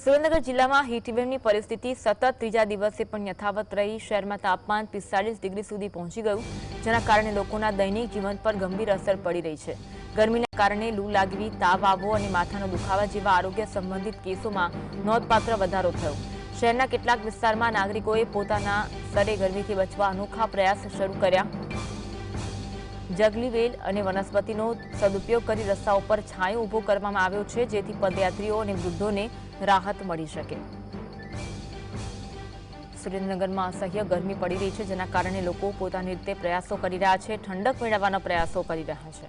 સુરેન્દ્રનગર જિલ્લામાં હીટવેવની પરિસ્થિતિ સતત ત્રીજા દિવસે પણ યથાવત રહી। શહેરમાં તાપમાન 45 ડિગ્રી સુધી પહોંચી ગયું, જેના કારણે લોકોના દૈનિક જીવન પર ગંભીર અસર પડી રહી છે। ગરમીના કારણે લૂ લાગવી, તાવ આવવો અને માથાનો દુખાવા જેવા આરોગ્ય સંબંધિત કેસોમાં નોંધપાત્ર વધારો થયો। શહેરના કેટલાક વિસ્તારમાં નાગરિકોએ પોતાના સ્તરે ગરમીથી બચવા અનોખા પ્રયાસ શરૂ કર્યા। જંગલી વેલ અને વનસ્પતિનો સદુપયોગ કરી રસ્તાઓ પર છાંયો ઊભો કરવામાં આવ્યો છે, જેથી પદયાત્રીઓ અને વૃદ્ધોને રાહત મળી શકે। સુરેન્દ્રનગરમાં અસહ્ય ગરમી પડી રહી છે, જેના કારણે લોકો પોતાની રીતે પ્રયાસો કરી રહ્યા છે, ઠંડક મેળવવાના પ્રયાસો કરી રહ્યા છે।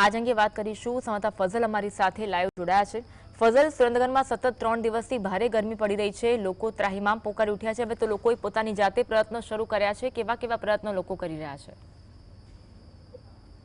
આજ અંગે વાત કરીશું, સંવાદદાતા ફઝલ અમારી સાથે લાઈવ જોડાયા છે। ફઝલ, સુરેન્દ્રનગરમાં સતત 3 દિવસથી ભારે ગરમી પડી રહી છે, લોકો ત્રાહિમામ પોકારી ઉઠ્યા છે। હવે તો લોકોએ પોતાની જાતે પ્રયત્નો શરૂ કર્યા છે, કેવા કેવા પ્રયત્નો લોકો કરી રહ્યા છે?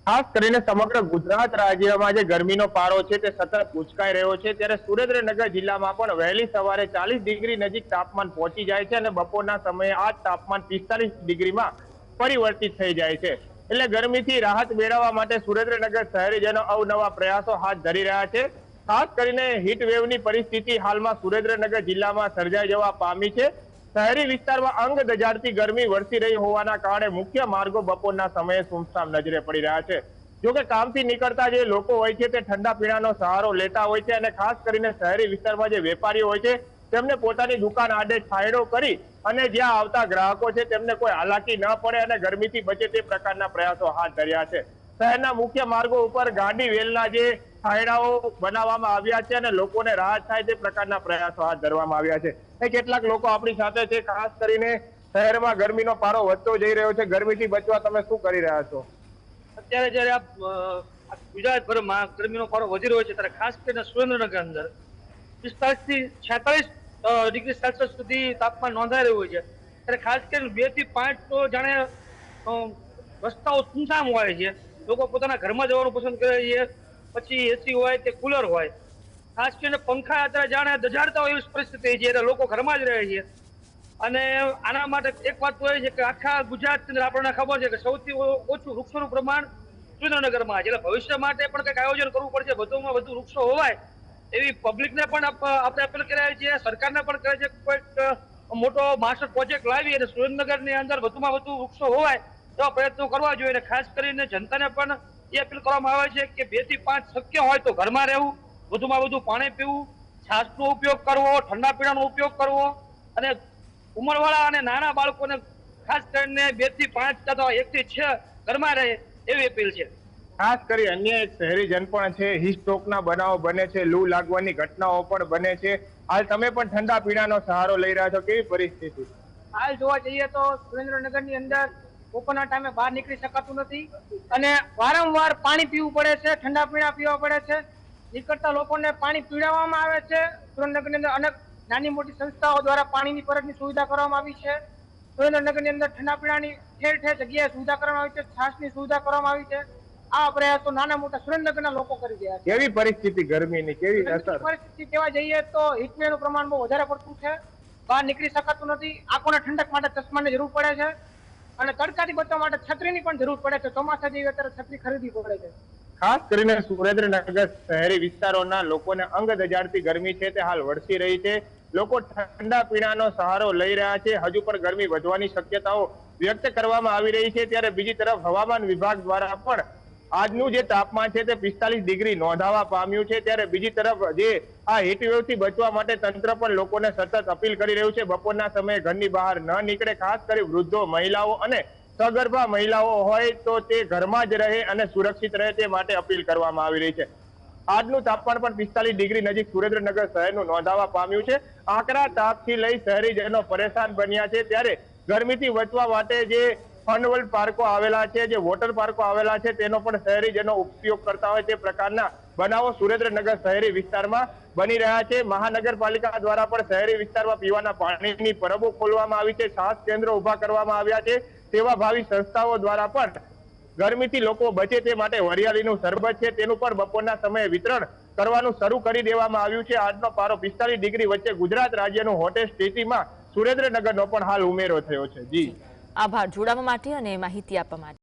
ખાસ કરીને સમગ્ર ગુજરાત રાજ્યમાં જે ગરમીનો પારો છે તે સતત ઉંચકાઈ રહ્યો છે, ત્યારે સુરેન્દ્રનગર જિલ્લામાં પણ વહેલી સવારે 40 ડિગ્રી નજીક તાપમાન પહોંચી જાય છે અને બપોરના સમયે આ તાપમાન 45 ડિગ્રીમાં પરિવર્તિત થઈ જાય છે। એટલે ગરમીથી રાહત મેળવવા માટે સુરેન્દ્રનગર શહેરીજનો અવનવા પ્રયાસો હાથ ધરી રહ્યા છે। ખાસ કરીને હીટ વેવની પરિસ્થિતિ હાલમાં સુરેન્દ્રનગર જિલ્લામાં સર્જાઈ જવા પામી છે। શહેરી વિસ્તારમાં અંગ દજાડતી ગરમી વરસી રહી હોવાના કારણે મુખ્ય માર્ગો બપોરના સમયે સુમસામ નજરે પડી રહ્યા છે। જોકે કામથી નીકળતા જે લોકો હોય છે તે ઠંડા પીણાનો સહારો લેતા હોય છે અને ખાસ કરીને શહેરી વિસ્તારમાં જે વેપારીઓ હોય છે તેમને પોતાની દુકાન આડે છાંયડો કરી અને જ્યાં આવતા ગ્રાહકો છે તેમને કોઈ હાલાકી ન પડે અને ગરમીથી બચે તે પ્રકારના પ્રયાસો હાથ ધર્યા છે। શહેરના મુખ્ય માર્ગો ઉપર ગાંડી વેલના જે છાંયડાઓ બનાવવામાં આવ્યા છે અને લોકોને રાહત થાય તે પ્રકારના પ્રયાસો હાથ ધરવામાં આવ્યા છે। કેટલાક લોકો આપણી સાથે છે। ખાસ કરીને શહેરમાં ગરમીનો પારો વધતો જઈ રહ્યો છે, ગરમીથી બચવા તમે શું કરી રહ્યા છો? અત્યારે જયારે ગુજરાતભરમાં ગરમીનો પારો વધી રહ્યો છે, ત્યારે ખાસ કરીને સુરેન્દ્રનગર અંદર 45 થી 46 ડિગ્રી સેલ્સિયસ સુધી તાપમાન નોંધાઈ રહ્યું છે। ત્યારે ખાસ કરીને 2 થી 5 તો જાણે રસ્તાઓ સુનસામ હોય છે, લોકો પોતાના ઘરમાં જવાનું પસંદ કરે છે, પછી એસી હોય કે કુલર હોય, ખાસ કરીને પંખા અત્યારે જાણે દજાડતા હોય એવી પરિસ્થિતિ છે, એટલે લોકો ઘરમાં જ રહે છે। અને આના માટે એક વાત તો એ છે કે આખા ગુજરાતની અંદર આપણને ખબર છે કે સૌથી ઓછું વૃક્ષોનું પ્રમાણ સુરેન્દ્રનગરમાં છે, એટલે ભવિષ્ય માટે પણ કંઈક આયોજન કરવું પડશે, વધુમાં વધુ વૃક્ષો હોવાય એવી પબ્લિકને પણ આપણે અપીલ કર્યા છીએ, સરકારને પણ કહે છે કોઈક મોટો માસ્ટર પ્રોજેક્ટ લાવી અને સુરેન્દ્રનગરની અંદર વધુમાં વધુ વૃક્ષો હોવાય એવા પ્રયત્નો કરવા જોઈએ। અને ખાસ કરીને જનતાને પણ એ અપીલ કરવામાં આવે છે કે 2 થી 5 શક્ય હોય તો ઘરમાં રહેવું, વધુમાં વધુ પાણી પીવું, છાશનો ઉપયોગ કરવો, ઠંડા પીણાનો ઉપયોગ કરવો અને ઉંમરવાળા અને નાના બાળકોને ખાસ કરીને 2 થી 5 અથવા 1 થી 6 ઘરમાં રહે એવી અપીલ છે। ખાસ કરી અન્ય એક શહેરીજન પણ છે, હીટસ્ટ્રોકના બનાવો બને છે, લૂ લાગવાની ઘટનાઓ પણ બને છે। હાલ તમે પણ ઠંડા પીણાનો સહારો લઈ રહ્યા છો, કેવી પરિસ્થિતિ? હાલ જોવા જઈએ તો સુરેન્દ્રનગરની અંદર બપોરના ટાઈમે બહાર નીકળી શકાતું નથી અને વારંવાર પાણી પીવું પડે છે, ઠંડા પીણા પીવા પડે છે। નીકળતા લોકોને પાણી પીવડાવવામાં આવે છે। સુરેન્દ્રનગરની અંદર અનેક નાની મોટી સંસ્થાઓ દ્વારા પાણીની પરતની સુવિધા કરવામાં આવી છે। સુરેન્દ્રનગરની અંદર ઠંડા પીણાની ઠેર ઠેર જગ્યાએ સુવિધા કરવામાં આવી છે, છાશની સુવિધા કરવામાં આવી છે। આ પ્રયાસો નાના મોટા સુરેન્દ્રનગરના લોકો કરી રહ્યા છે। કેવી પરિસ્થિતિ ગરમીની, કેવી અસર? પરિસ્થિતિ કહેવા જઈએ તો હીટવેવનું પ્રમાણ બહુ વધારે પડતું છે, બહાર નીકળી શકાતું નથી, આંખોને ઠંડક માટે ચશ્માની જરૂર પડે છે અને તડકાથી બચવા માટે છત્રીની પણ જરૂર પડે છે। ચોમાસા જેવી અત્યારે છત્રી ખરીદવી પડે છે। ખાસ કરીને સુરેન્દ્રનગર શહેરી વિસ્તારોના લોકોને અંગ દજાડતી ગરમી છે તે હાલ વરસી રહી છે। લોકો ઠંડા પીણાનો સહારો લઈ રહ્યા છે, હજુ પણ ગરમી વધવાની શક્યતાઓ વ્યક્ત કરવામાં આવી રહી છે। ત્યારે બીજી તરફ હવામાન વિભાગ દ્વારા પણ આજનું જે તાપમાન છે તે 45 ડિગ્રી નોંધાવા પામ્યું છે। ત્યારે બીજી તરફ જે આ હીટવેવથી બચવા માટે તંત્ર પણ લોકોને સતત અપીલ કરી રહ્યું છે, બપોરના સમયે ઘરની બહાર ન નીકળે, ખાસ કરી વૃદ્ધો, મહિલાઓ અને સગર્ભા મહિલાઓ હોય તો તે ઘરમાં જ રહે અને સુરક્ષિત રહે તે માટે અપીલ કરવામાં આવી રહી છે। આજનું તાપમાન પણ 45 ડિગ્રી નજીક સુરેન્દ્રનગર શહેરનું નોંધાવા પામ્યું છે। આકરા તાપથી લઈ શહેરીજનો પરેશાન બન્યા છે। ત્યારે ગરમીથી બચવા માટે જે ફનવર્લ્ડ પાર્કો આવેલા છે, જે વોટર પાર્કો આવેલા છે, તેનો પણ શહેરીજનો ઉપયોગ કરતા હોય તે પ્રકારના બનાવો સુરેન્દ્રનગર શહેરી વિસ્તારમાં બની રહ્યા છે। મહાનગરપાલિકા દ્વારા પણ શહેરી વિસ્તારમાં પીવાના પાણીની પરબો ખોલવામાં આવી છે, છાશ કેન્દ્રો ઉભા કરવામાં આવ્યા છે। સેવાભાવી સંસ્થાઓ દ્વારા પણ ગરમીથી લોકો બચે તે માટે વરિયાળીનું શરબત છે તેનું પણ બપોરના સમયે વિતરણ કરવાનું શરૂ કરી દેવામાં આવ્યું છે। આજનો પારો 45 ડિગ્રી વચ્ચે ગુજરાત રાજ્યનું હોટેસ્ટ સિટીમાં સુરેન્દ્રનગરનો પણ હાલ ઉમેરો થયો છે। જી, આભાર જોડાવા માટે અને માહિતી આપવા માટે।